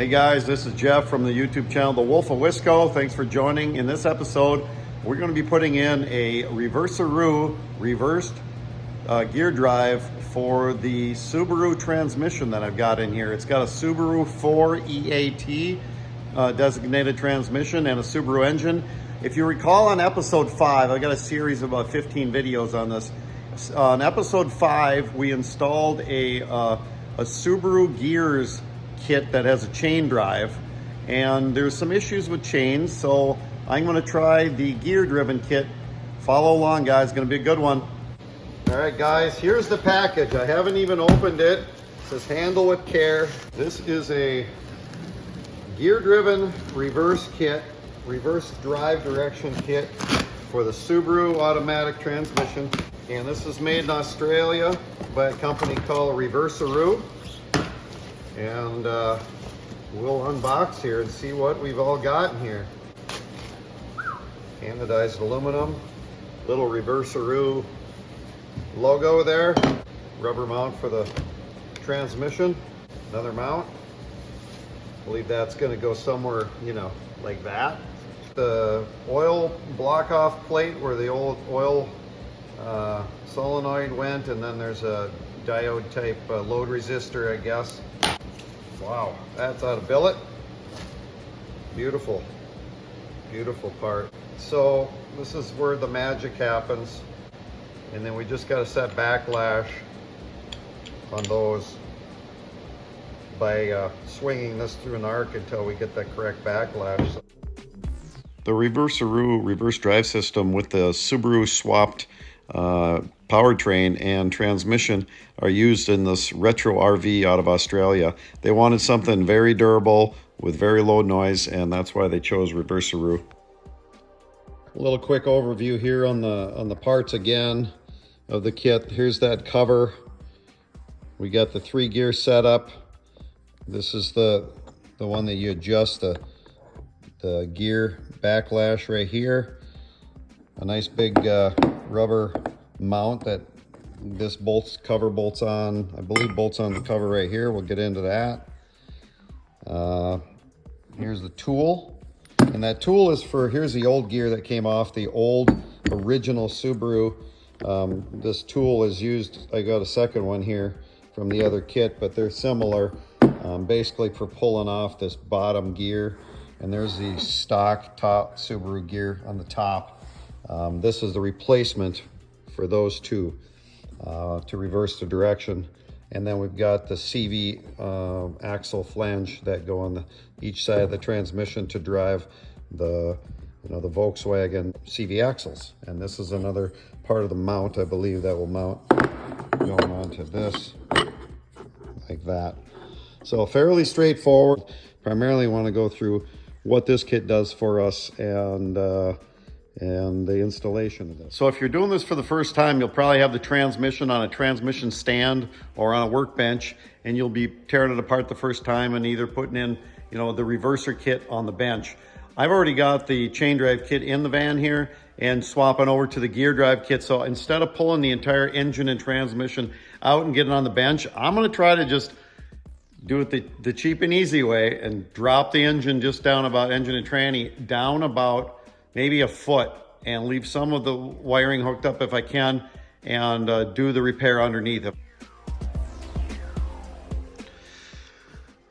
Hey guys, this is Jeff from the YouTube channel, The Wolf of Wisco. Thanks for joining. In this episode, we're going to be putting in a Reversaru reversed gear drive for the Subaru transmission that I've got in here. It's got a Subaru 4 EAT designated transmission and a Subaru engine. If you recall on episode 5, I got a series of about 15 videos on this. On episode 5, we installed a Subaru Gears kit that has a chain drive, and there's some issues with chains, so I'm going to try the gear driven kit. Follow along, guys. It's going to be a good one. All right, guys, here's the package. I haven't even opened it. It says handle with care. This is a gear driven reverse drive direction kit for the Subaru automatic transmission, and this is made in Australia by a company called Reversaru. And we'll unbox here and see what we've all got in here. Anodized aluminum, little Reversaru logo there, rubber mount for the transmission, another mount. I believe that's going to go somewhere, you know, like that. The oil block off plate where the old oil solenoid went, and then there's a diode type load resistor, I guess. Wow, that's out of billet. Beautiful, beautiful part. So this is where the magic happens. And then we just got to set backlash on those by swinging this through an arc until we get that correct backlash. The Reversaru reverse drive system with the Subaru swapped powertrain and transmission are used in this retro RV out of Australia. They wanted something very durable with very low noise, and that's why they chose Reversaru. A little quick overview here on the parts again of the kit. Here's that cover. We got the 3-gear setup. This is the one that you adjust the gear backlash right here. A nice big rubber mount that this cover bolts on. I believe bolts on the cover right here. We'll get into that. Here's the tool, and that tool is for, here's the old gear that came off the old original Subaru. This tool is used, I got a second one here from the other kit, but they're similar, basically for pulling off this bottom gear. And there's the stock top Subaru gear on the top. This is the replacement for those two to reverse the direction. And then we've got the CV axle flange that go on each side of the transmission to drive the the Volkswagen CV axles. And this is another part of the mount, I believe, that will mount going onto this like that. So fairly straightforward. Primarily want to go through what this kit does for us and the installation of this. So if you're doing this for the first time, you'll probably have the transmission on a transmission stand or on a workbench, and you'll be tearing it apart the first time and either putting in, the reverser kit on the bench. I've already got the chain drive kit in the van here and swapping over to the gear drive kit. So instead of pulling the entire engine and transmission out and getting on the bench, I'm going to try to just do it the cheap and easy way and drop the engine just down about, engine and tranny, down about maybe a foot, and leave some of the wiring hooked up if I can, and do the repair underneath it.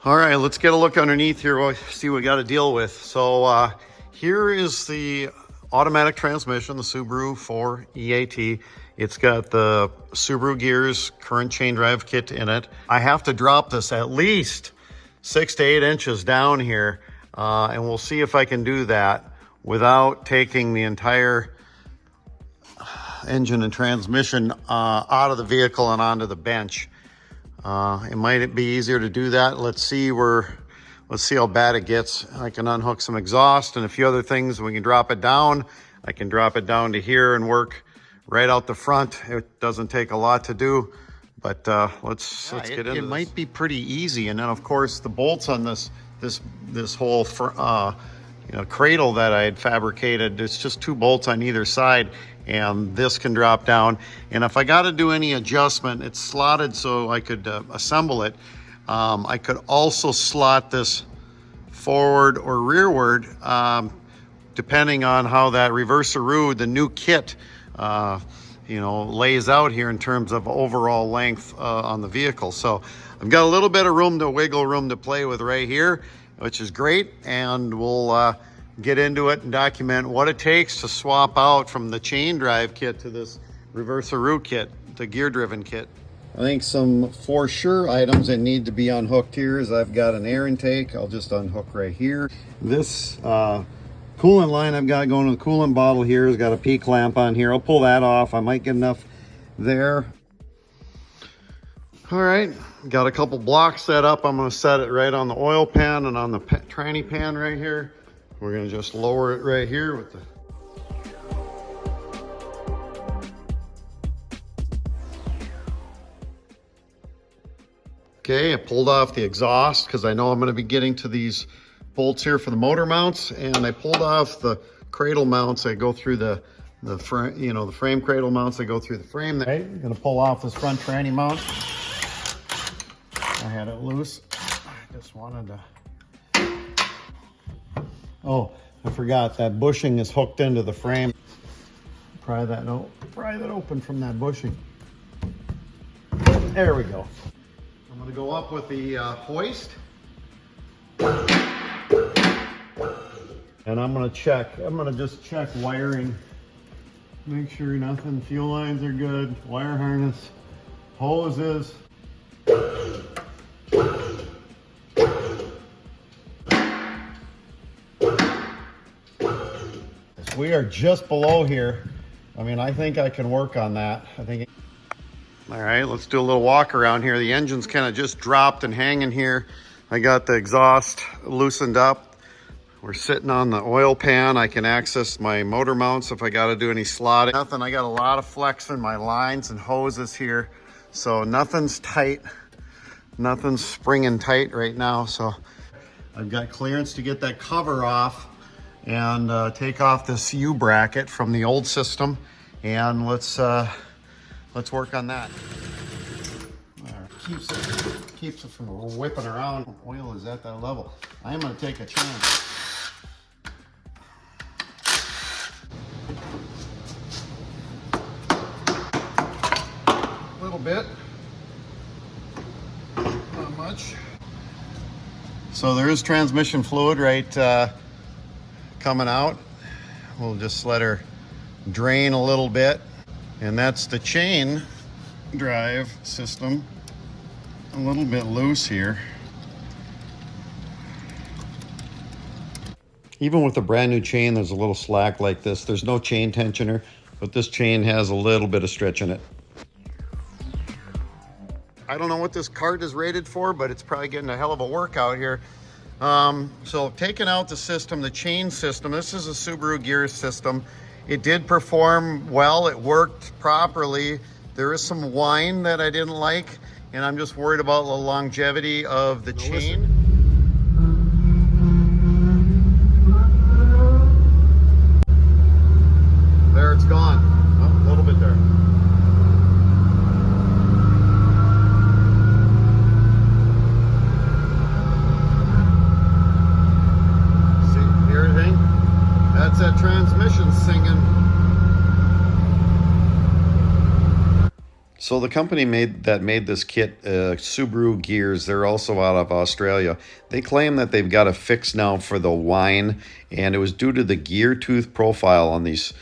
All right, let's get a look underneath here. We'll see what we got to deal with. So here is the automatic transmission, the Subaru 4 EAT. It's got the Subaru Gears current chain drive kit in it. I have to drop this at least 6 to 8 inches down here, and we'll see if I can do that without taking the entire engine and transmission out of the vehicle and onto the bench. It might be easier to do that. Let's see how bad it gets. I can unhook some exhaust and a few other things. We can drop it down. I can drop it down to here and work right out the front. It doesn't take a lot to do, but let's get into this. It might be pretty easy. And then of course the bolts on this whole cradle that I had fabricated, it's just 2 bolts on either side, and this can drop down. And if I got to do any adjustment, it's slotted so I could assemble it. I could also slot this forward or rearward, depending on how that Reversaru, the new kit, you know, lays out here in terms of overall length on the vehicle. So I've got a little bit of wiggle room to play with right here, which is great. And we'll get into it and document what it takes to swap out from the chain drive kit to this Reversaru kit, the gear driven kit. I think some for sure items that need to be unhooked here is I've got an air intake. I'll just unhook right here. This coolant line I've got going to the coolant bottle here has got a P-clamp on here. I'll pull that off. I might get enough there. All right, got a couple blocks set up. I'm going to set it right on the oil pan and on the tranny pan right here. We're going to just lower it right here with the okay, I pulled off the exhaust because I know I'm going to be getting to these bolts here for the motor mounts, and I pulled off the cradle mounts that go through the frame, you know, the frame cradle mounts that go through the frame. Right, I'm going to pull off this front tranny mount. I had it loose. I just wanted to. Oh, I forgot that bushing is hooked into the frame. Pry that open from that bushing. There we go. I'm going to go up with the hoist. And I'm going to just check wiring. Make sure nothing, fuel lines are good, wire harness, hoses. We are just below here. I mean, I think I can work on that. All right, let's do a little walk around here. The engine's kind of just dropped and hanging here. I got the exhaust loosened up. We're sitting on the oil pan. I can access my motor mounts if I got to do any slotting. Nothing, I got a lot of flex in my lines and hoses here. So nothing's tight. Nothing's springing tight right now. So I've got clearance to get that cover off and take off this U-bracket from the old system. And let's work on that. All right. Keeps it from whipping around. Oil is at that level. I am going to take a chance. A little bit. Not much. So there is transmission fluid right coming out. We'll just let her drain a little bit. And that's the chain drive system. A little bit loose here. Even with a brand new chain, there's a little slack like this. There's no chain tensioner, but this chain has a little bit of stretch in it. I don't know what this cart is rated for, but it's probably getting a hell of a workout here. So taking out the system, the chain system, this is a Subaru Gear system. It did perform well, it worked properly. There is some whine that I didn't like, and I'm just worried about the longevity of the chain. There, it's gone. Oh, a little bit there. See, hear anything? That's that transmission singing. So the company that made this kit, Subaru Gears, they're also out of Australia. They claim that they've got a fix now for the whine, and it was due to the gear tooth profile on these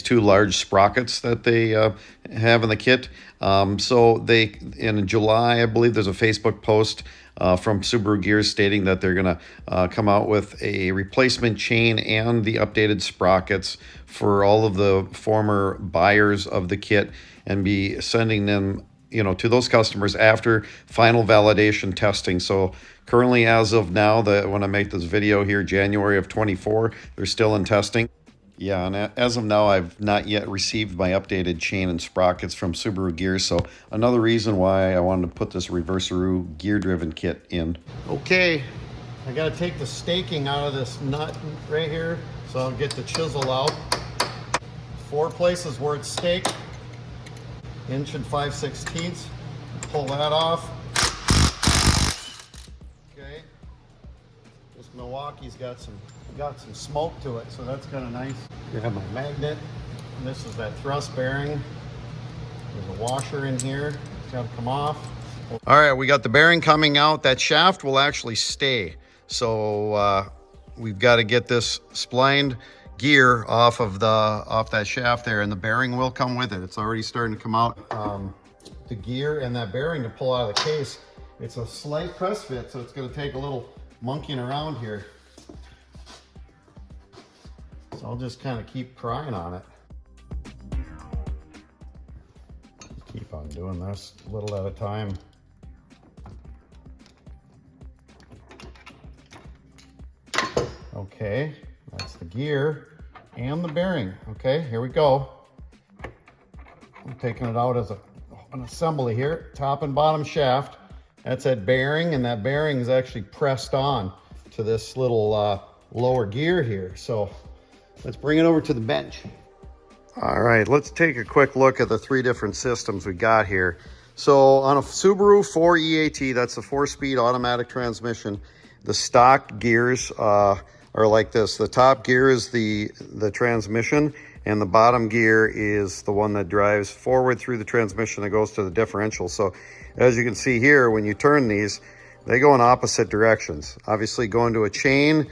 two large sprockets that they have in the kit. So they, in July, I believe there's a Facebook post from Subaru Gears stating that they're going to come out with a replacement chain and the updated sprockets for all of the former buyers of the kit, and be sending them, you know, to those customers after final validation testing. So currently, as of now, when I make this video here, January of 24, they're still in testing. Yeah, and as of now, I've not yet received my updated chain and sprockets from Subaru Gears, so another reason why I wanted to put this Reversaru gear-driven kit in. Okay, I gotta take the staking out of this nut right here, so I'll get the chisel out. 4 places where it's staked. 1 5/16 inches. Pull that off. Okay. Just Milwaukee's got some smoke to it, so that's kind of nice. You have my magnet. And this is that thrust bearing. There's a washer in here. It's got to come off. All right, we got the bearing coming out. That shaft will actually stay. So we've got to get this splined gear off that shaft there, and the bearing will come with it. It's already starting to come out. The gear and that bearing to pull out of the case. It's a slight press fit, so it's going to take a little monkeying around here. So I'll just kind of keep prying on it. Keep on doing this a little at a time. Okay, that's the gear and the bearing. Okay, here we go. I'm taking it out as an assembly here, top and bottom shaft. That's that bearing, and that bearing is actually pressed on to this little lower gear here. So let's bring it over to the bench. All right, let's take a quick look at the 3 different systems we got here. So on a Subaru 4EAT, that's a 4-speed automatic transmission, the stock gears are like this. The top gear is the transmission, and the bottom gear is the one that drives forward through the transmission that goes to the differential. So as you can see here, when you turn these, they go in opposite directions. Obviously, going to a chain,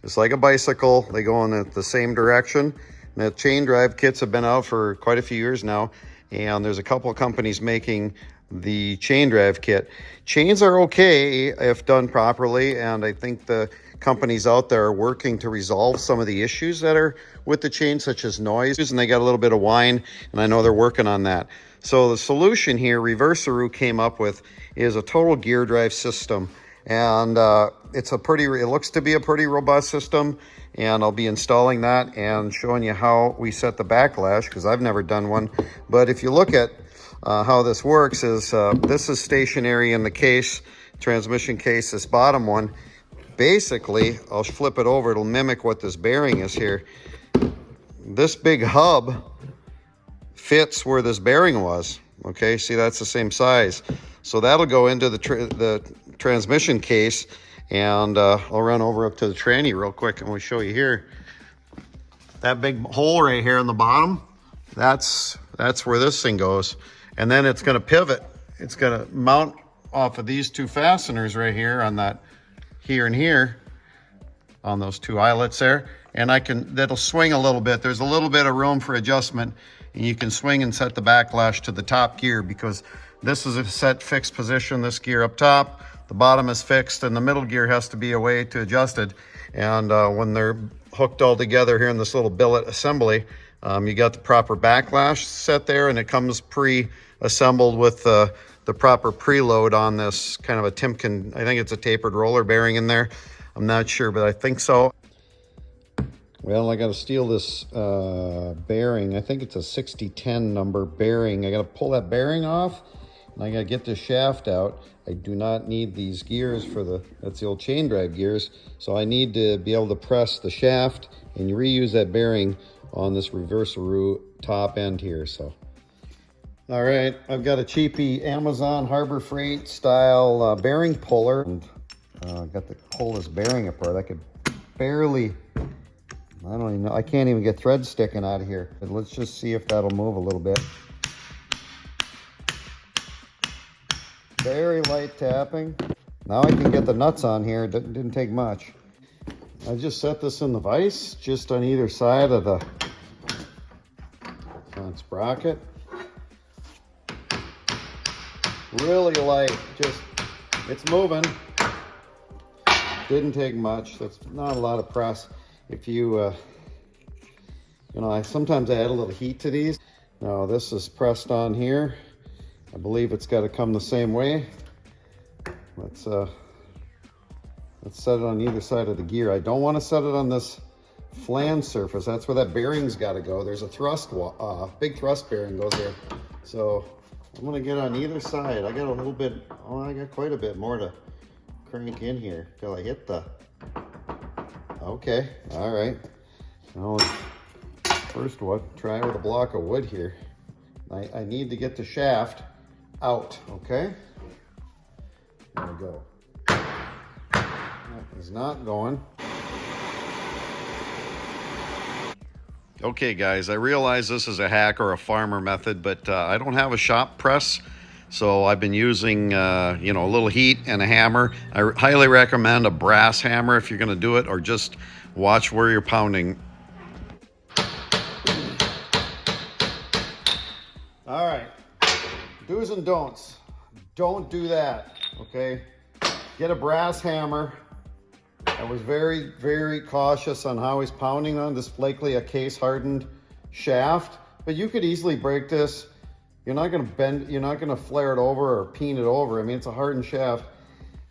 just like a bicycle, they go in the same direction. And the chain drive kits have been out for quite a few years now, and there's a couple of companies making the chain drive kit. Chains are okay if done properly, and I think the companies out there are working to resolve some of the issues that are with the chain, such as noise, and they got a little bit of whine, and I know they're working on that. So the solution here Reversaru came up with is a total gear drive system, and it looks to be a pretty robust system, and I'll be installing that and showing you how we set the backlash, because I've never done one. But if you look at how this works, is this is stationary in the case, transmission case, this bottom one. Basically, I'll flip it over, it'll mimic what this bearing is here. This big hub fits where this bearing was. Okay, see, that's the same size. So that'll go into the transmission case, and I'll run over up to the tranny real quick and we'll show you here. That big hole right here in the bottom, that's where this thing goes. And then it's gonna pivot. It's gonna mount off of these 2 fasteners right here on that here and here on those 2 eyelets there. And that'll swing a little bit. There's a little bit of room for adjustment, and you can swing and set the backlash to the top gear, because this is a set fixed position, this gear up top, the bottom is fixed, and the middle gear has to be a way to adjust it. And when they're hooked all together here in this little billet assembly, you got the proper backlash set there, and it comes pre-assembled with the proper preload on this kind of a Timken, I think it's a tapered roller bearing in there. I'm not sure, but I think so. Well, I got to steal this bearing. I think it's a 6010 number bearing. I got to pull that bearing off, and I got to get the shaft out. I do not need these gears that's the old chain drive gears. So I need to be able to press the shaft and reuse that bearing on this Reversaru top end here. So, all right, I've got a cheapy Amazon Harbor Freight style bearing puller, and got to pull this bearing apart. I could barely, I don't even know, I can't even get thread sticking out of here. But let's just see if that'll move a little bit. Very light tapping. Now I can get the nuts on here. It didn't take much. I just set this in the vise, just on either side of the front sprocket. Really light, it's moving. Didn't take much. That's not a lot of press. If you sometimes I add a little heat to these. Now this is pressed on here. I believe it's got to come the same way. Let's set it on either side of the gear. I don't want to set it on this flange surface. That's where that bearing's got to go. There's a big thrust bearing goes there. So I'm gonna get on either side. I got a little bit, I got quite a bit more to crank in here till I hit the, okay, all right. Now, first one, try with a block of wood here. I need to get the shaft out, okay? There we go. That is not going. Okay guys, I realize this is a hack or a farmer method, but I don't have a shop press, so I've been using you know, a little heat and a hammer. I highly recommend a brass hammer if you're going to do it, or just watch where you're pounding. All right, do's and don'ts. Don't do that, okay? Get a brass hammer. I was very, very cautious on how he's pounding on this, likely a case hardened shaft, but you could easily break this. You're not going to bend, you're not going to flare it over or peen it over. I mean, it's a hardened shaft.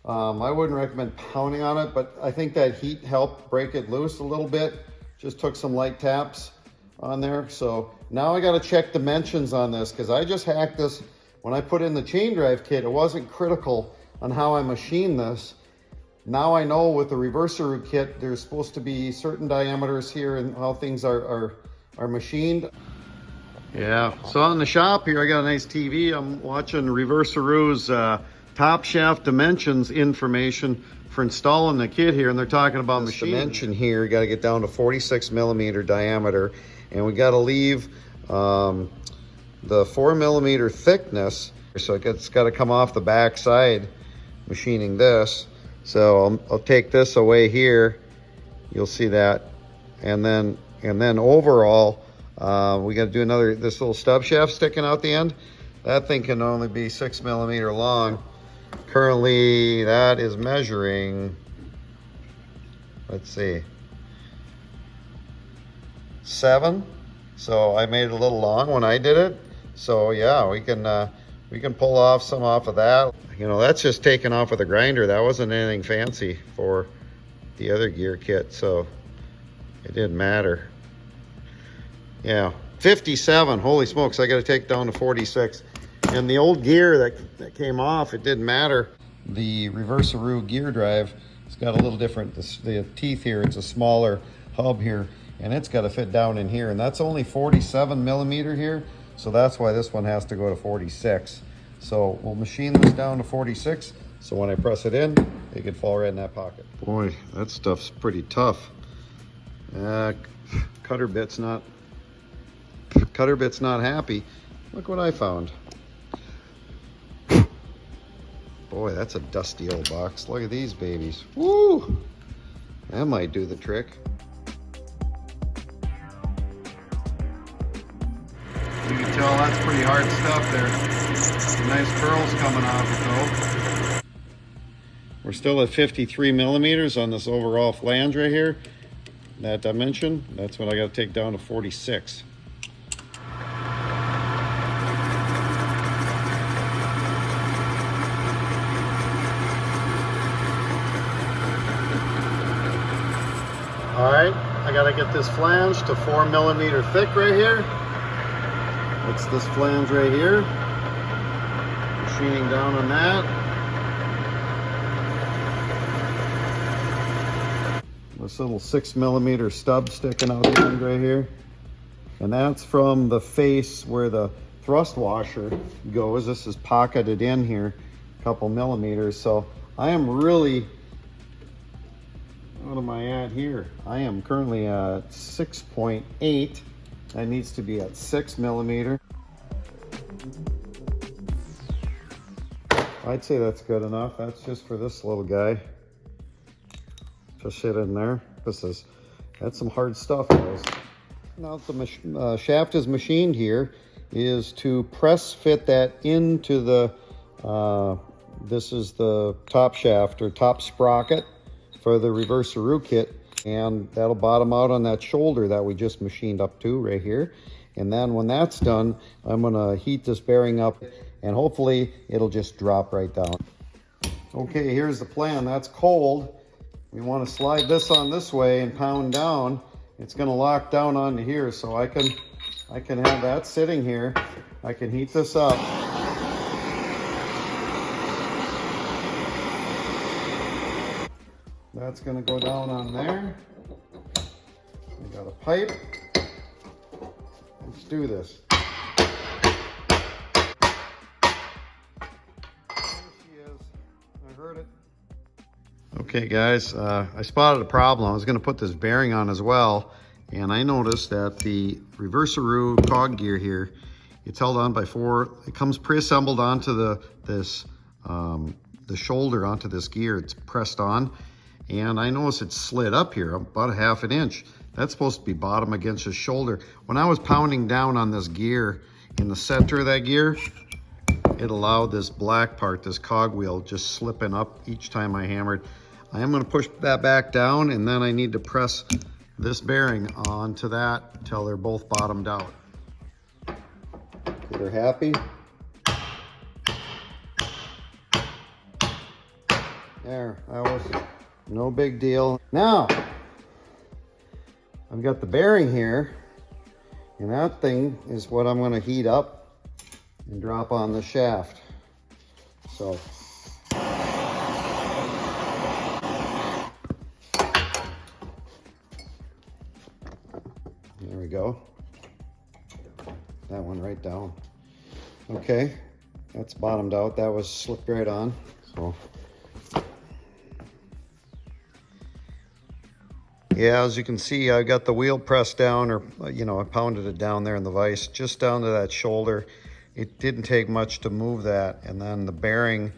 I wouldn't recommend pounding on it, but I think that heat helped break it loose a little bit. Just took some light taps on there. So now I got to check dimensions on this, because I just hacked this. When I put in the chain drive kit, it wasn't critical on how I machined this. Now I know with the Reversaru kit, there's supposed to be certain diameters here and how things are machined. Yeah, so on the shop here, I got a nice TV. I'm watching Reversaru's top shaft dimensions information for installing the kit here, and they're talking about this dimension here. You got to get down to 46 millimeter diameter, and we got to leave the 4 millimeter thickness, so it's got to come off the back side machining this. So I'll take this away here. You'll see that. And then overall, we got to do this little stub shaft sticking out the end. That thing can only be 6 millimeter long. Currently, that is measuring, let's see, 7. So I made it a little long when I did it. So yeah, we can pull off some off of that. You know, that's just taken off with a grinder. That wasn't anything fancy for the other gear kit, so it didn't matter. Yeah, 57, holy smokes, I gotta take it down to 46. And the old gear that came off, it didn't matter. The Reversaru gear drive, it's got a little different, the teeth here, it's a smaller hub here, and it's gotta fit down in here, and that's only 47 millimeter here, so that's why this one has to go to 46. So we'll machine this down to 46, so when I press it in, it can fall right in that pocket. Boy, that stuff's pretty tough. Cutter bit's not happy. Look what I found. Boy, that's a dusty old box. Look at these babies. Woo! That might do the trick. You can tell that's pretty hard stuff there. Some nice curls coming off it though. We're still at 53 millimeters on this overall flange right here. That dimension, that's what I got to take down to 46. All right, I got to get this flange to 4 millimeter thick right here. It's this flange right here. Machining down on that. This little 6 millimeter stub sticking out the end right here. And that's from the face where the thrust washer goes. This is pocketed in here a couple millimeters. So I am really, what am I at here? I am currently at 6.8. That needs to be at 6 millimeter. I'd say that's good enough. That's just for this little guy. Just sit in there. That's some hard stuff, guys. Now the shaft is machined here is to press fit that into the, this is the top shaft or top sprocket for the Reversaru kit. And that'll bottom out on that shoulder that we just machined up to right here. And then when that's done, I'm gonna heat this bearing up and hopefully it'll just drop right down. Okay, here's the plan. That's cold. We want to slide this on this way and pound down. It's going to lock down onto here, so I can have that sitting here. I can heat this up. That's going to go down on there. We got a pipe. Let's do this. There she is. I heard it. Okay guys, I spotted a problem. I was gonna put this bearing on as well, and I noticed that the Reversaru cog gear here, it's held on by it comes pre-assembled onto the shoulder onto this gear. It's pressed on, and I noticed it slid up here about a ½ an inch. That's supposed to be bottom against the shoulder. When I was pounding down on this gear, in the center of that gear, it allowed this black part, this cog wheel, just slipping up each time I hammered. I am going to push that back down, and then I need to press this bearing onto that until they're both bottomed out. They're happy. There, that was no big deal. Now, I've got the bearing here, and that thing is what I'm going to heat up and drop on the shaft. So there we go. That one right down. Okay, that's bottomed out. That was slipped right on. So yeah, as you can see, I got the wheel pressed down, or I pounded it down there in the vise, just down to that shoulder. It didn't take much to move that, and then the bearing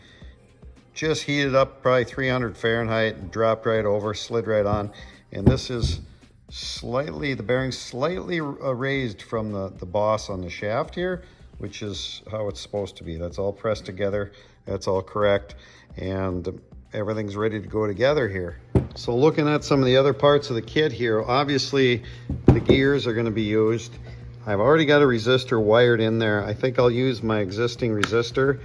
just heated up probably 300 Fahrenheit and dropped right over, slid right on. And this is the bearing's slightly raised from the boss on the shaft here, which is how it's supposed to be. That's all pressed together, that's all correct, and everything's ready to go together here. So looking at some of the other parts of the kit here, obviously the gears are going to be used. I've already got a resistor wired in there. I think I'll use my existing resistor,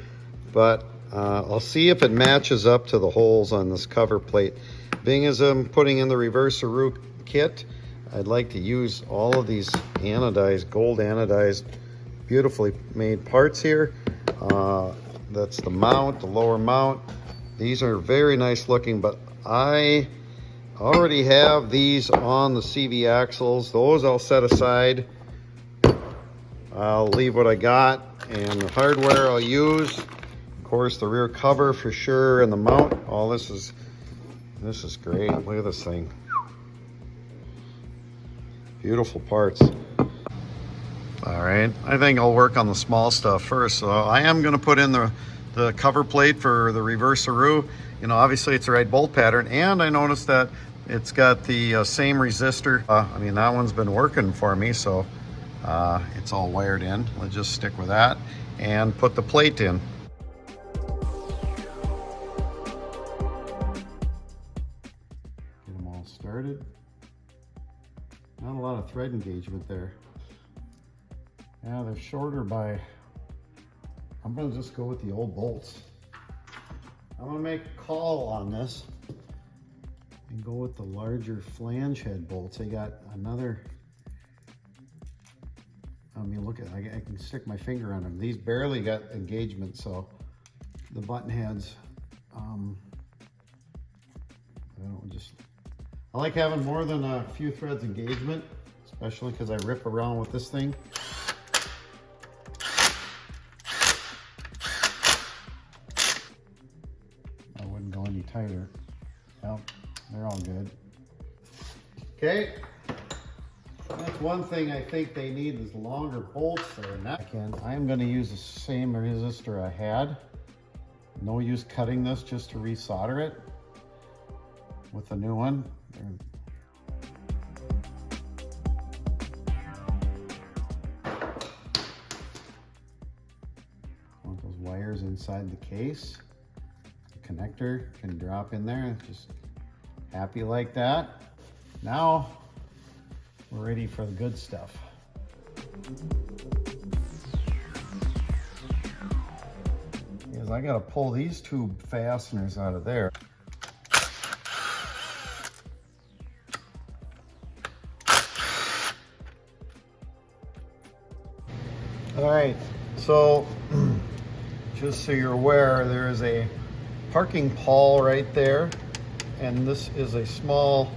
but I'll see if it matches up to the holes on this cover plate. Being as I'm putting in the Reversaru kit, I'd like to use all of these anodized, gold anodized, beautifully made parts here. That's the mount, the lower mount. These are very nice looking, but I already have these on the CV axles. Those I'll set aside. I'll leave what I got, and the hardware I'll use. Of course, the rear cover for sure, and the mount. All this is great. Look at this thing. Beautiful parts. All right, I think I'll work on the small stuff first. So I am going to put in the cover plate for the Reversaru. Obviously it's the right bolt pattern, and I noticed that it's got the same resistor. I mean, that one's been working for me, so it's all wired in. Let's just stick with that and put the plate in. Get them all started. Not a lot of thread engagement there. Yeah, they're shorter by, I'm gonna just go with the old bolts. I'm gonna make a call on this and go with the larger flange head bolts. I got another, I mean, look at, I can stick my finger on them. These barely got engagement, so the button heads, I like having more than a few threads engagement, especially because I rip around with this thing. I wouldn't go any tighter. Well, they're all good. Okay. That's one thing I think they need is longer bolts there. Now I am going to use the same resistor I had. No use cutting this just to resolder it with the new one. Want those wires inside the case. The connector can drop in there. Just happy like that. Now we're ready for the good stuff. Is I gotta pull these two fasteners out of there. All right, so just so you're aware, there is a parking pawl right there, and this is a small,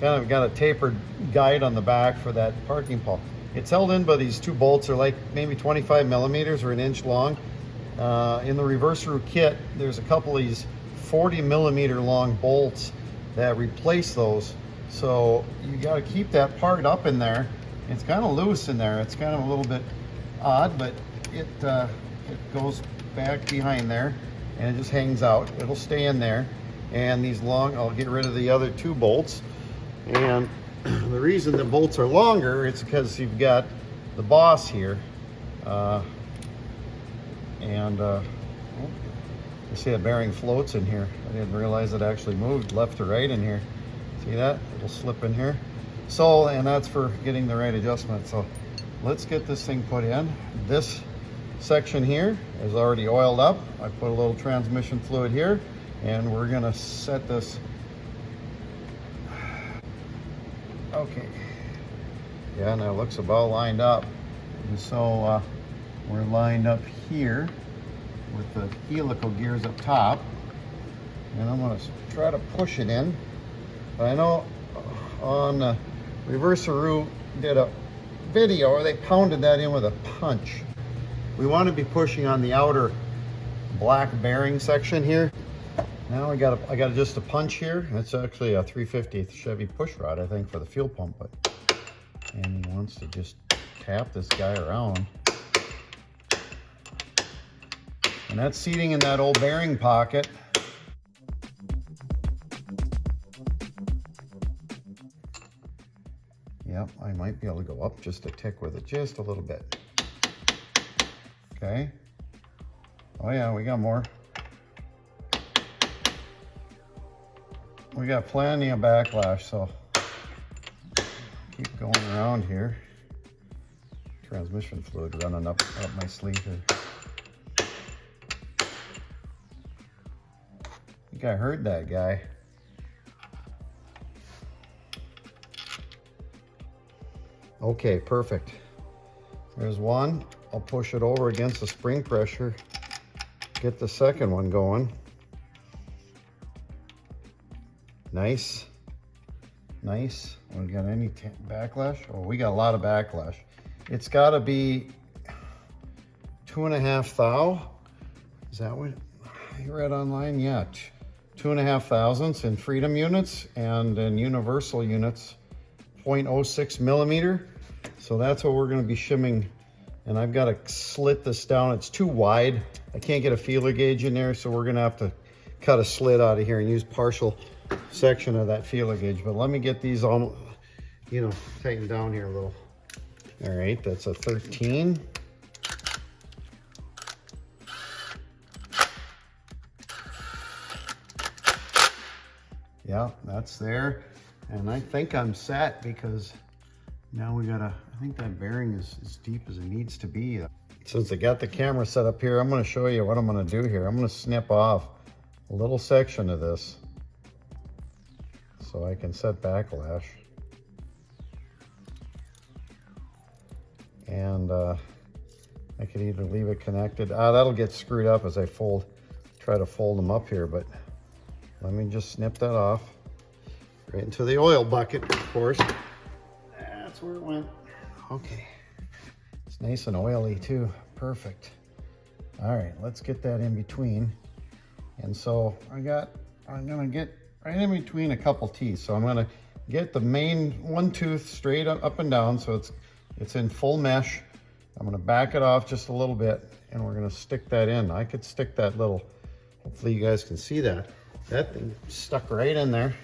kind of got a tapered guide on the back for that parking pawl. It's held in by these two bolts. They're like maybe 25 millimeters or an inch long. In the Reversaru kit, there's a couple of these 40 millimeter long bolts that replace those. So you got to keep that part up in there. It's kind of loose in there. It's kind of a little bit odd, but it goes back behind there and it just hangs out. It'll stay in there. And these long, I'll get rid of the other two bolts. And the reason the bolts are longer is because you've got the boss here. You see the bearing floats in here. I didn't realize it actually moved left to right in here. See that? It'll slip in here. So, and that's for getting the right adjustment. So let's get this thing put in. This section here is already oiled up. I put a little transmission fluid here, and we're gonna set this. Okay. Yeah, now it looks about lined up. And so we're lined up here with the helical gears up top. And I'm gonna try to push it in. But I know on Reversaru did a video where they pounded that in with a punch. We want to be pushing on the outer black bearing section here. Now I got just a punch here. It's actually a 350th Chevy push rod, I think, for the fuel pump. And he wants to just tap this guy around. And that's seating in that old bearing pocket. Yep, I might be able to go up just a tick with it, just a little bit. Okay. Oh yeah, we got more. We got plenty of backlash, so keep going around here. Transmission fluid running up my sleeve here. I think I heard that guy. Okay, perfect. There's one. I'll push it over against the spring pressure. Get the second one going. Nice. Nice. We got any backlash? Oh, we got a lot of backlash. It's got to be 2.5 thou. Is that what you read online? Yeah, 2.5 thousandths in freedom units, and in universal units, 0.06 millimeter. So that's what we're going to be shimming. And I've got to slit this down. It's too wide. I can't get a feeler gauge in there, so we're going to have to cut a slit out of here and use partial section of that feeler gauge. But let me get these all, tightened down here a little. All right, that's a 13. Yeah, that's there. And I think I'm set, because now we gotta, I think that bearing is as deep as it needs to be. Since I got the camera set up here, I'm gonna show you what I'm gonna do here. I'm gonna snip off a little section of this so I can set backlash. And I could either leave it connected. That'll get screwed up as I try to fold them up here, but let me just snip that off. Right into the oil bucket, of course. That's where it went. Okay. It's nice and oily too. Perfect. All right, let's get that in between. And so I'm gonna get right in between a couple teeth. So I'm gonna get the main one tooth straight up and down, so it's in full mesh. I'm gonna back it off just a little bit, and we're gonna stick that in. I could stick that little, hopefully you guys can see that. That thing stuck right in there.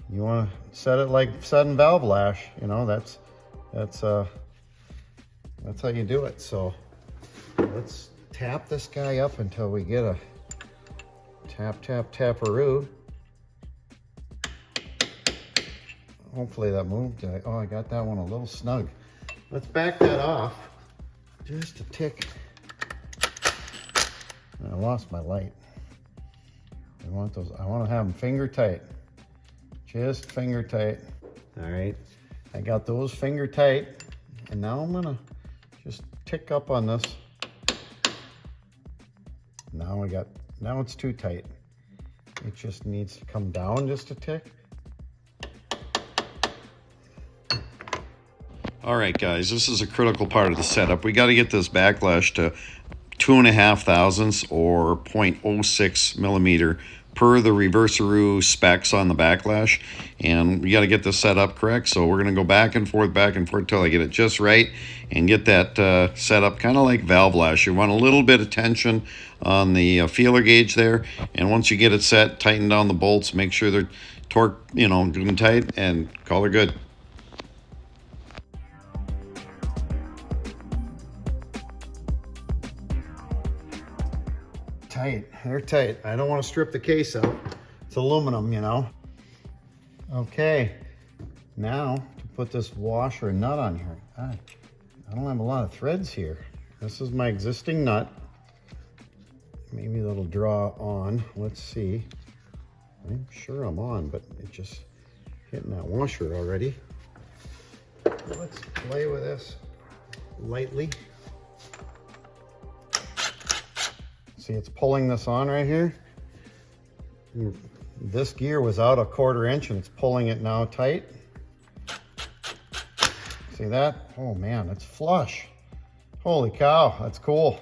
You want to set it like setting valve lash, that's how you do it. So let's tap this guy up until we get a taparoo. Hopefully that moved. Oh, I got that one a little snug. Let's back that off just a tick. I lost my light. I want to have them finger tight. Just finger tight. All right, I got those finger tight, and now I'm gonna just tick up on this. Now it's too tight. It just needs to come down just a tick. All right, guys, this is a critical part of the setup. We got to get this backlash to 2.5 thousandths or 0.06 millimeter per the Reversaru specs on the backlash, and we got to get this set up correct. So we're going to go back and forth till I get it just right and get that set up kind of like valve lash. You want a little bit of tension on the feeler gauge there, and once you get it set, tighten down the bolts, make sure they're torqued, you know, good and tight, and call her good. Tight, they're tight. I don't want to strip the case out. It's aluminum, you know. Okay, now to put this washer and nut on here. I don't have a lot of threads here. This is my existing nut. Maybe that'll draw on. Let's see. I'm sure I'm on, but it's just hitting that washer already. Let's play with this lightly. See, it's pulling this on right here. This gear was out 1/4 inch and it's pulling it now tight. See that? Oh man, it's flush. Holy cow, that's cool.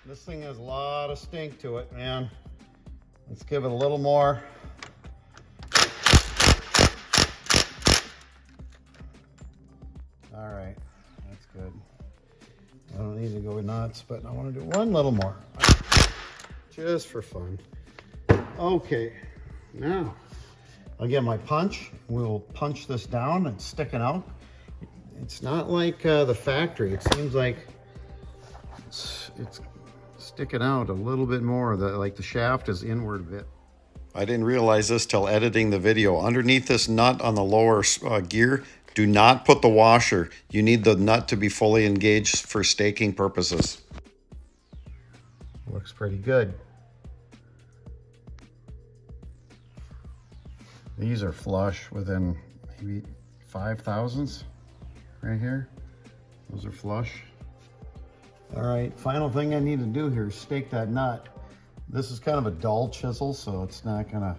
This thing has a lot of stink to it, man. Let's give it a little more. All right, that's good. I don't need to go nuts, but I want to do one little more, just for fun. Okay, now I'll get my punch. We'll punch this down and stick it out. It's not like the factory. It seems like it's sticking out a little bit more. Like the shaft is inward a bit. I didn't realize this till editing the video. Underneath this nut on the lower gear, do not put the washer. You need the nut to be fully engaged for staking purposes. Looks pretty good. These are flush within maybe 5 thousandths right here. Those are flush. All right, final thing I need to do here is stake that nut. This is kind of a dull chisel, so it's not gonna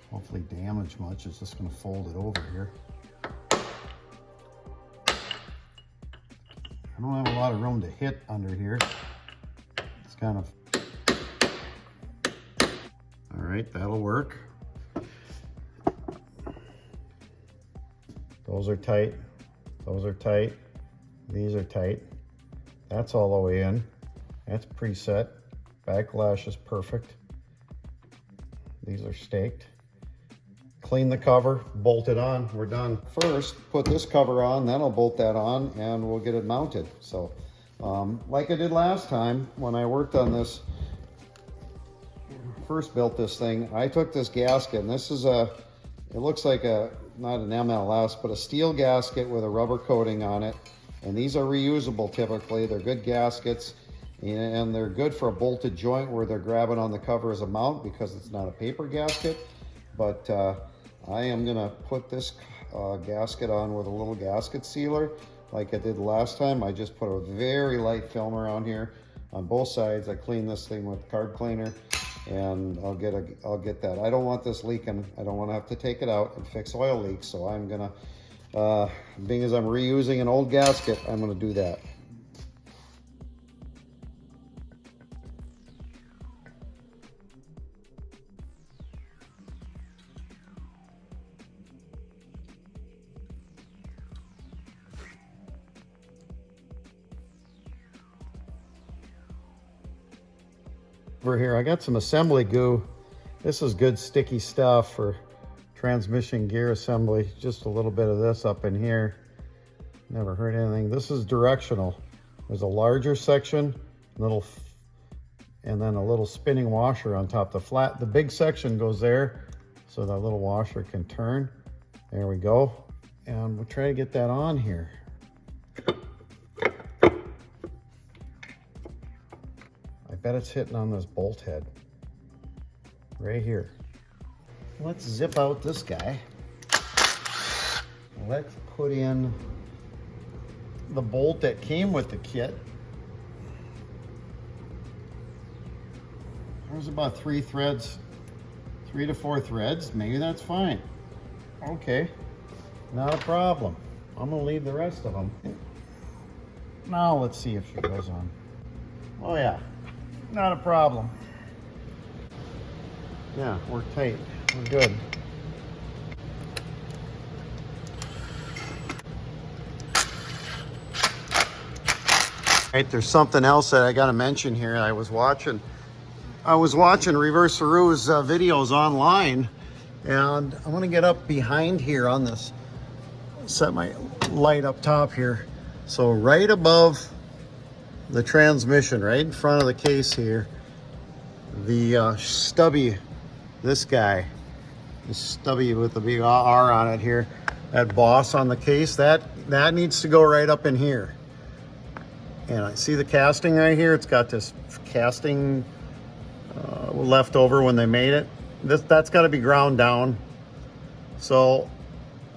hopefully damage much. It's just gonna fold it over here. I don't have a lot of room to hit under here. It's kind of, all right, that'll work. Those are tight, those are tight, these are tight. That's all the way in. That's preset. Backlash is perfect. These are staked. Clean the cover, bolt it on, we're done. First, put this cover on, then I'll bolt that on and we'll get it mounted. So, like I did last time when I worked on this, first built this thing, I took this gasket, and this is it looks like not an MLS, but a steel gasket with a rubber coating on it. And these are reusable typically. They're good gaskets, and they're good for a bolted joint where they're grabbing on the cover as a mount because it's not a paper gasket. But I am gonna put this gasket on with a little gasket sealer like I did last time. I just put a very light film around here on both sides. I clean this thing with card cleaner, and I'll get that. I don't want this leaking. I don't want to have to take it out and fix oil leaks, so I'm gonna, being as I'm reusing an old gasket, I'm gonna do that. Over here, I got some assembly goo. This is good sticky stuff for transmission gear assembly. Just a little bit of this up in here. Never hurt anything. This is directional. There's a larger section, and then a little spinning washer on top. The big section goes there, so that little washer can turn. There we go. And we'll try to get that on here. I bet it's hitting on this bolt head right here. Let's zip out this guy. Let's put in the bolt that came with the kit. There's about 3 threads, 3 to 4 threads. Maybe that's fine. Okay, not a problem. I'm gonna leave the rest of them. Now let's see if she goes on. Oh yeah, not a problem. Yeah, we're tight. We're good. Right, there's something else that I got to mention here. I was watching Reversaru's videos online, and I'm gonna get up behind here on this, set my light up top here. So right above the transmission, right in front of the case here, the stubby, this guy, the stubby with the big R on it here, that boss on the case, that needs to go right up in here. And I see the casting right here. It's got this casting left over when they made it. That's got to be ground down. So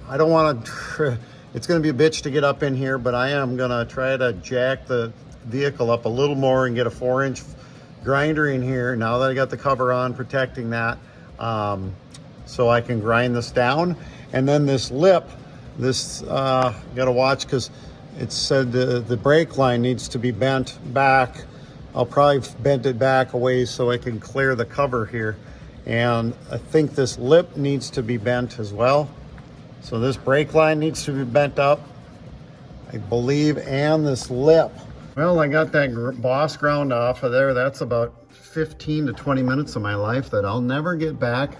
I don't want to, it's going to be a bitch to get up in here, but I am going to try to jack the vehicle up a little more and get a 4-inch grinder in here now that I got the cover on protecting that, so I can grind this down. And then this lip, this got to watch, because it said the brake line needs to be bent back. I'll probably bend it back a ways so I can clear the cover here. And I think this lip needs to be bent as well. So this brake line needs to be bent up, I believe, and this lip. Well, I got that boss ground off of there. That's about 15 to 20 minutes of my life that I'll never get back.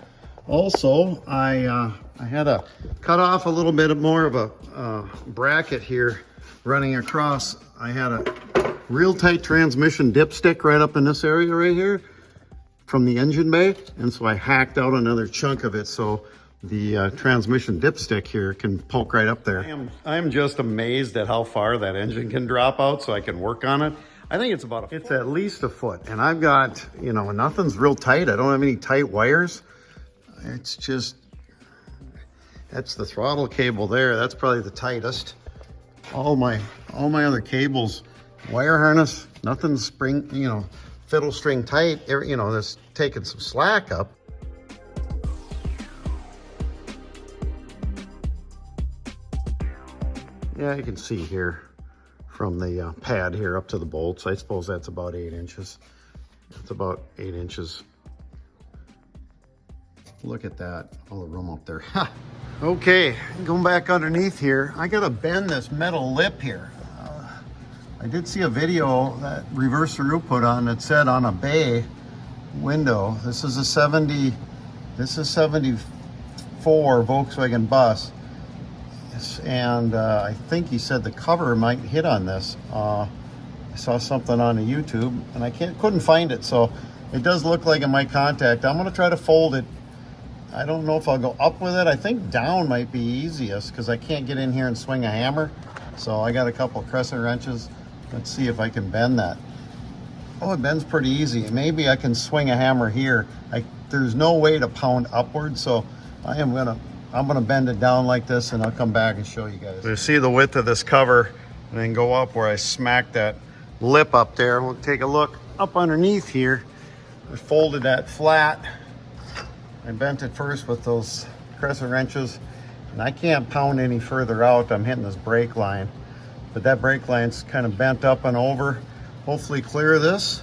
Also, I had to cut off a little bit more of a bracket here running across. I had a real tight transmission dipstick right up in this area right here from the engine bay, and so I hacked out another chunk of it so the transmission dipstick here can poke right up there. I am just amazed at how far that engine can drop out so I can work on it. I think it's about it's at least a foot, and I've got, you know, nothing's real tight. I don't have any tight wires. It's just, that's the throttle cable there. That's probably the tightest. All my other cables, wire harness, nothing's spring, you know, fiddle string tight. You know, that's taking some slack up. Yeah, you can see here from the pad here up to the bolts. I suppose that's about 8 inches. It's about 8 inches. Look at that, all the room up there. Ha! Okay, going back underneath here, I gotta bend this metal lip here. I did see a video that Reversaru put on that said on a bay window, this is 74 Volkswagen bus. And I think he said the cover might hit on this. I saw something on the YouTube and I couldn't find it, so it does look like it might contact. I'm gonna try to fold it. I don't know if I'll go up with it. I think down might be easiest because I can't get in here and swing a hammer. So I got a couple of crescent wrenches. Let's see if I can bend that. Oh, it bends pretty easy. Maybe I can swing a hammer here. There's no way to pound upward, so I'm gonna bend it down like this, and I'll come back and show you guys. So you see the width of this cover, and then go up where I smacked that lip up there. We'll take a look up underneath here. I folded that flat. I bent it first with those crescent wrenches, and I can't pound any further out. I'm hitting this brake line, but that brake line's kind of bent up and over. Hopefully clear this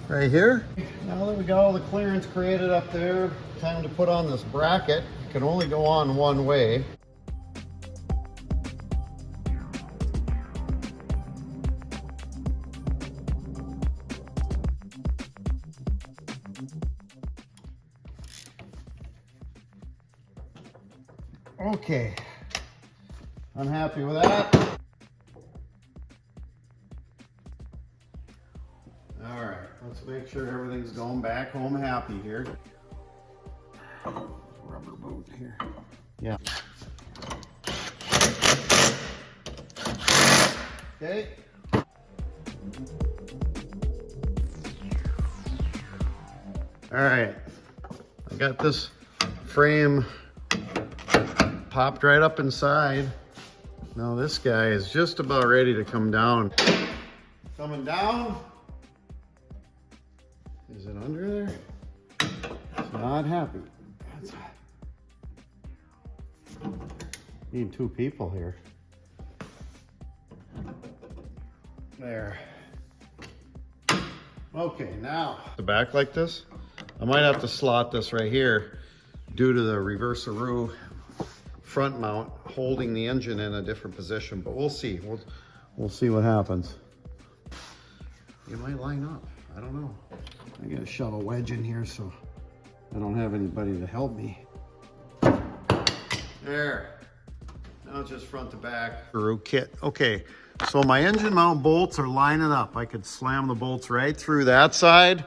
right here. Now that we got all the clearance created up there, time to put on this bracket. It can only go on one way. Okay, I'm happy with that. All right, let's make sure everything's going back home happy here. Rubber boot here. Yeah. Okay. All right, I got this frame popped right up inside. Now this guy is just about ready to come down. Coming down. Is it under there? It's not happy. Need two people here. There. Okay, now the back like this. I might have to slot this right here due to the Reversaru front mount holding the engine in a different position, but we'll see. We'll see what happens. It might line up. I don't know. I gotta shove a wedge in here so I don't have anybody to help me. There. Now it's just front to back. Subaru kit. Okay, so my engine mount bolts are lining up. I could slam the bolts right through that side.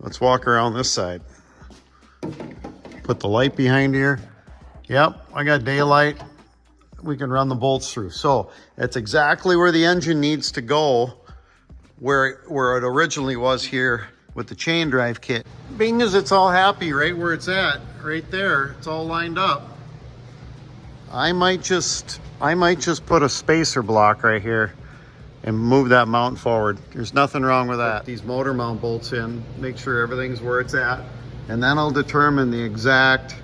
Let's walk around this side. Put the light behind here. Yep, I got daylight. We can run the bolts through. So it's exactly where the engine needs to go, where it originally was here with the chain drive kit. Being as it's all happy right where it's at, right there, it's all lined up. I might just put a spacer block right here and move that mount forward. There's nothing wrong with that. Put these motor mount bolts in, make sure everything's where it's at, and then I'll determine the exact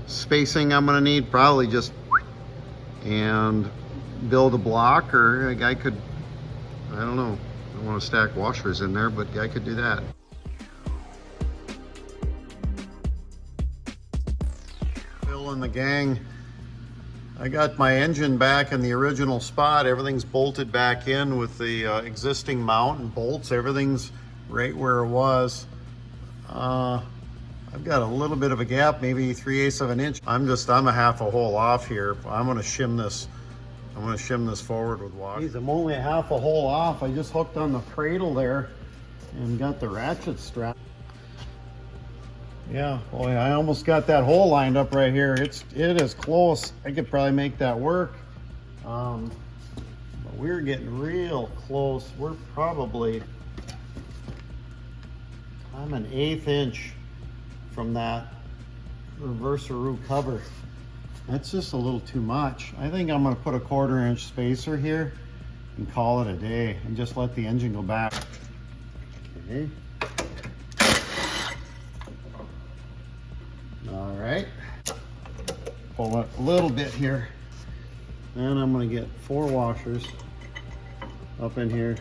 spacing I'm gonna need, probably just, and build a block, or I could, I don't know, I don't want to stack washers in there, but I could do that. Phil and the gang, I got my engine back in the original spot. Everything's bolted back in with the existing mount and bolts. Everything's right where it was. I've got a little bit of a gap, maybe 3/8 of an inch. I'm a half a hole off here. I'm gonna shim this. I'm gonna shim this forward with wash. Geez, I'm only a half a hole off. I just hooked on the cradle there and got the ratchet strap. Yeah, boy, I almost got that hole lined up right here. It is close. I could probably make that work. But we're getting real close. We're probably, I'm an 1/8 inch from that Reversaru cover. That's just a little too much. I think I'm gonna put a 1/4 inch spacer here and call it a day and just let the engine go back. Okay. All right. Pull up a little bit here. And I'm gonna get 4 washers up in here.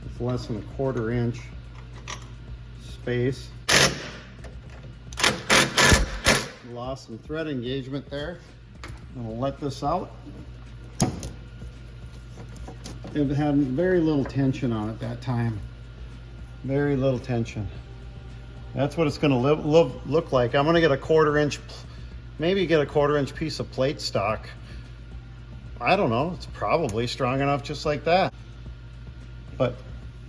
It's less than a 1/4 inch space. Lost some thread engagement there. And we'll let this out. It had very little tension on it that time. Very little tension. That's what it's gonna look like. I'm gonna get a 1/4 inch, maybe get a 1/4 inch piece of plate stock. I don't know, it's probably strong enough just like that. But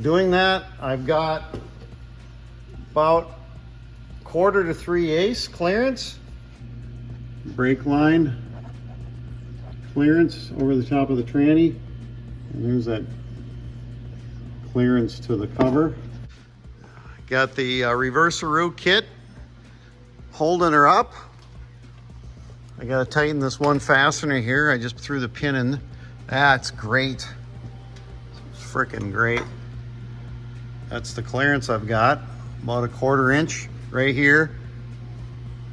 doing that, I've got about 1/4 to 3/8 clearance. Brake line clearance over the top of the tranny. And there's that clearance to the cover. Got the Reversaru kit holding her up. I gotta tighten this one fastener here. I just threw the pin in. That's great. It's freaking great. That's the clearance I've got. About a 1/4 inch right here.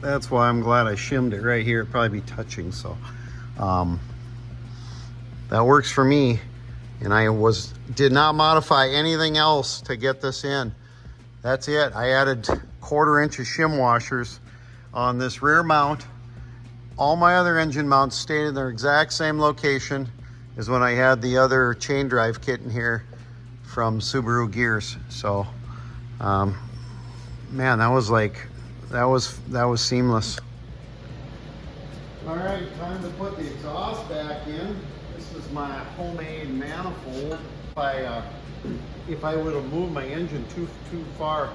That's why I'm glad I shimmed it right here. It'd probably be touching, so that works for me. And I did not modify anything else to get this in. That's it. I added 1/4 inch of shim washers on this rear mount. All my other engine mounts stayed in their exact same location as when I had the other chain drive kit in here from Subaru Gears. So, man, that was seamless. All right, time to put the exhaust back in. This is my homemade manifold. If I would have moved my engine too far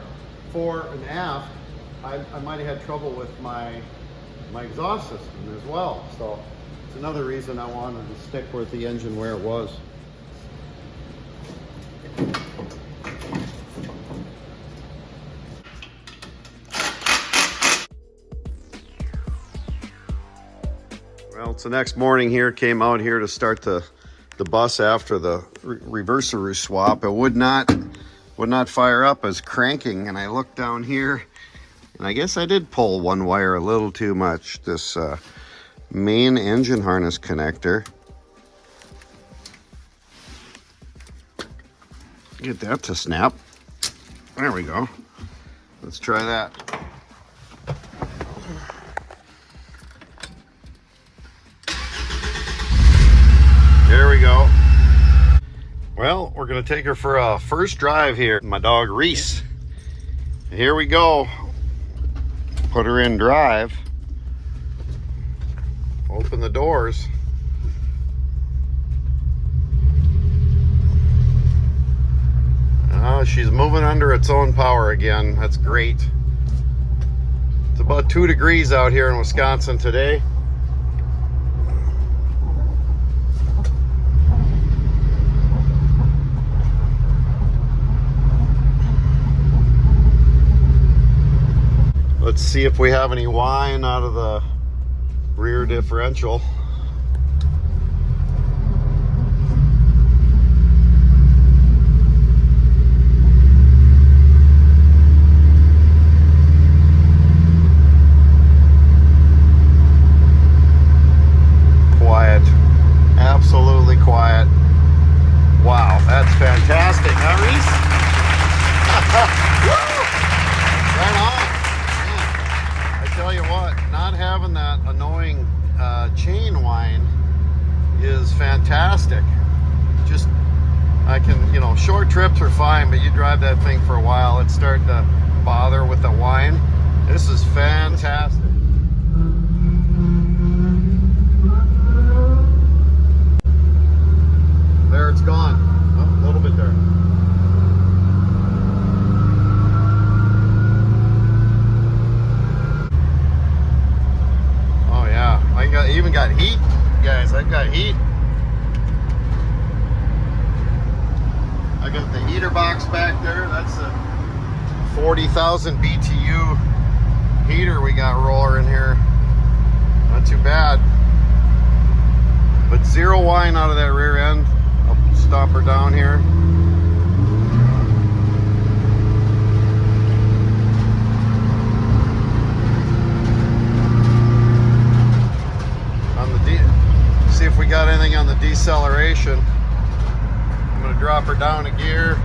fore and aft, I might have had trouble with my exhaust system as well. So it's another reason I wanted to stick with the engine where it was. Well, it's the next morning here. Came out here to start the bus after the Reversaru swap. It would not fire up as cranking, and I looked down here, and I guess I did pull one wire a little too much. This main engine harness connector Get that to snap. There we go. Let's try that. There we go. Well, we're gonna take her for a first drive here. My dog Reese. Here we go. Put her in drive. Open the doors. She's moving under its own power again. That's great. It's about 2 degrees out here in Wisconsin today. Let's see if we have any whine out of the rear differential. Quiet, absolutely quiet. Wow, that's fantastic, huh, Reese? Right on. Man, I tell you what, not having that annoying chain whine is fantastic. Just, I can, you know, short trips are fine, but you drive that thing for a while, it's starting to bother with the whine. This is fantastic. There, it's gone. Oh, a little bit there. Oh yeah, I even got heat, guys. I've got heat. I got the heater box back there. That's a 40,000 BTU heater we got rolling here. Not too bad. But zero whine out of that rear end. I'll stop her down here. See if we got anything on the deceleration. I'm going to drop her down a gear.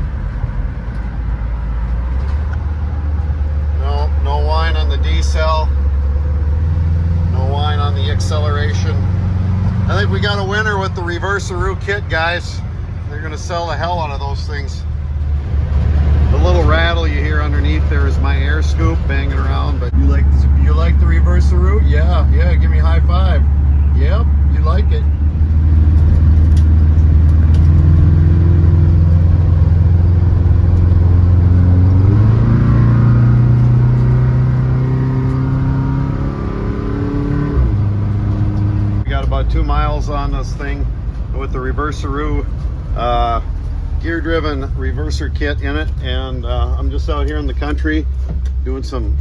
No whine on the decel. No whine on the acceleration. I think we got a winner with the Reversaru kit, guys. They're going to sell the hell out of those things. The little rattle you hear underneath there is my air scoop banging around. But you like the Reversaru? Yeah, give me a high five. Yep, you like it. We got about 2 miles on this thing with the Reversaru gear driven reverser kit in it, and I'm just out here in the country doing some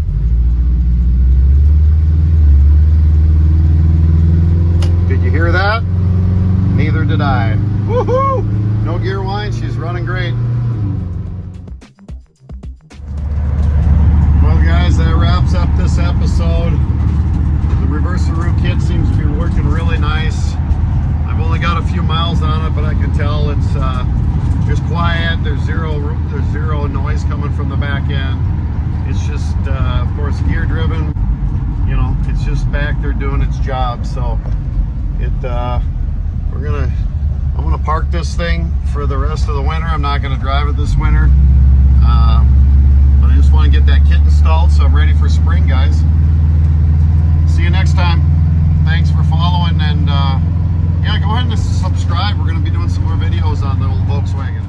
Did you hear that? Neither did I. Woohoo! No gear whine, she's running great. Well guys, that wraps up this episode. The Reversaru kit seems to be working really nice. I've only got a few miles on it, but I can tell it's just quiet. There's zero noise coming from the back end. It's just, of course, gear driven. You know, it's just back there doing its job. So I'm gonna park this thing for the rest of the winter. I'm not gonna drive it this winter. But I just want to get that kit installed, so I'm ready for spring, guys. See you next time. Thanks for following, and yeah, go ahead and subscribe. We're gonna be doing some more videos on the old Volkswagen.